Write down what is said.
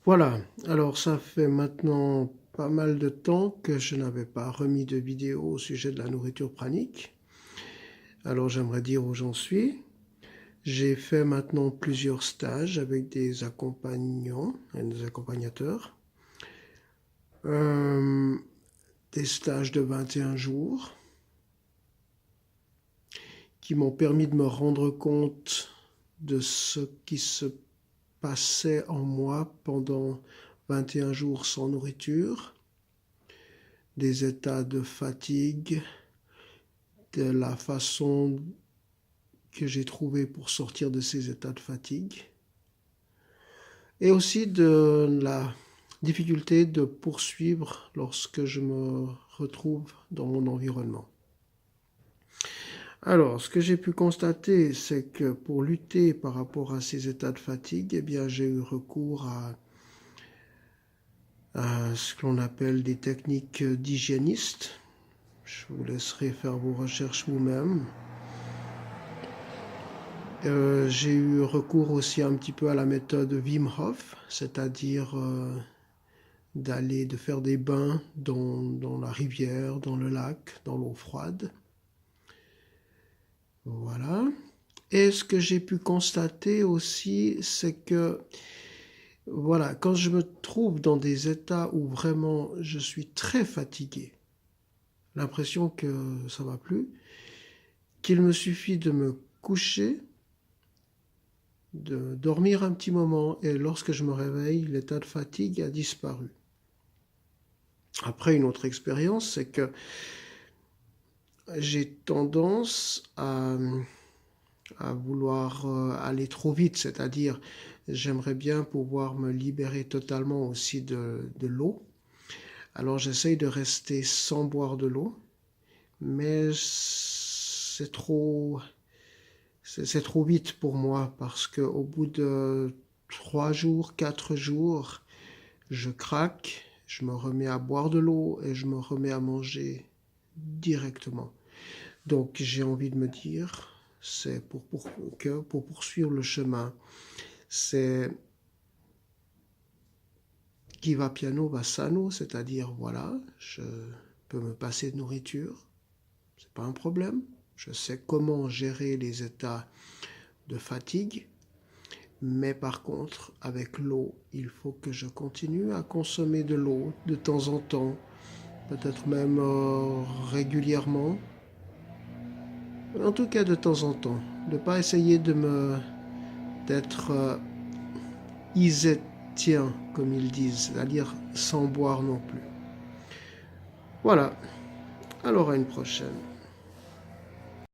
Voilà, alors ça fait maintenant pas mal de temps que je n'avais pas remis de vidéo au sujet de la nourriture pranique. Alors j'aimerais dire où j'en suis. J'ai fait maintenant plusieurs stages avec des accompagnants et des accompagnateurs. Euh, des stages de 21 jours qui m'ont permis de me rendre compte de ce qui se passait en moi pendant 21 jours sans nourriture, des états de fatigue, de la façon que j'ai trouvé pour sortir de ces états de fatigue, et aussi de la difficulté de poursuivre lorsque je me retrouve dans mon environnement. Alors, ce que j'ai pu constater, c'est que pour lutter par rapport à ces états de fatigue, eh bien, j'ai eu recours à ce que l'on appelle des techniques d'hygiéniste. Je vous laisserai faire vos recherches vous-même. J'ai eu recours aussi un petit peu à la méthode Wim Hof, c'est-à-dire de faire des bains dans la rivière, dans le lac, dans l'eau froide. Voilà. Et ce que j'ai pu constater aussi, c'est que voilà, quand je me trouve dans des états où vraiment je suis très fatigué, l'impression que ça va plus, qu'il me suffit de me coucher, de dormir un petit moment, et lorsque je me réveille, l'état de fatigue a disparu. Après, une autre expérience, c'est que j'ai tendance à vouloir aller trop vite, c'est-à-dire j'aimerais bien pouvoir me libérer totalement aussi de l'eau. Alors j'essaye de rester sans boire de l'eau, mais c'est trop vite pour moi parce qu'au bout de 3 jours, 4 jours, je craque, je me remets à boire de l'eau et je me remets à manger directement. Donc j'ai envie de me dire, c'est pour poursuivre le chemin, c'est qui va piano va sano, c'est-à-dire voilà, je peux me passer de nourriture, c'est pas un problème. Je sais comment gérer les états de fatigue, mais par contre, avec l'eau, il faut que je continue à consommer de l'eau de temps en temps, peut-être même régulièrement, en tout cas de temps en temps. Ne pas essayer d'être isétien, comme ils disent, c'est-à-dire sans boire non plus. Voilà, alors à une prochaine.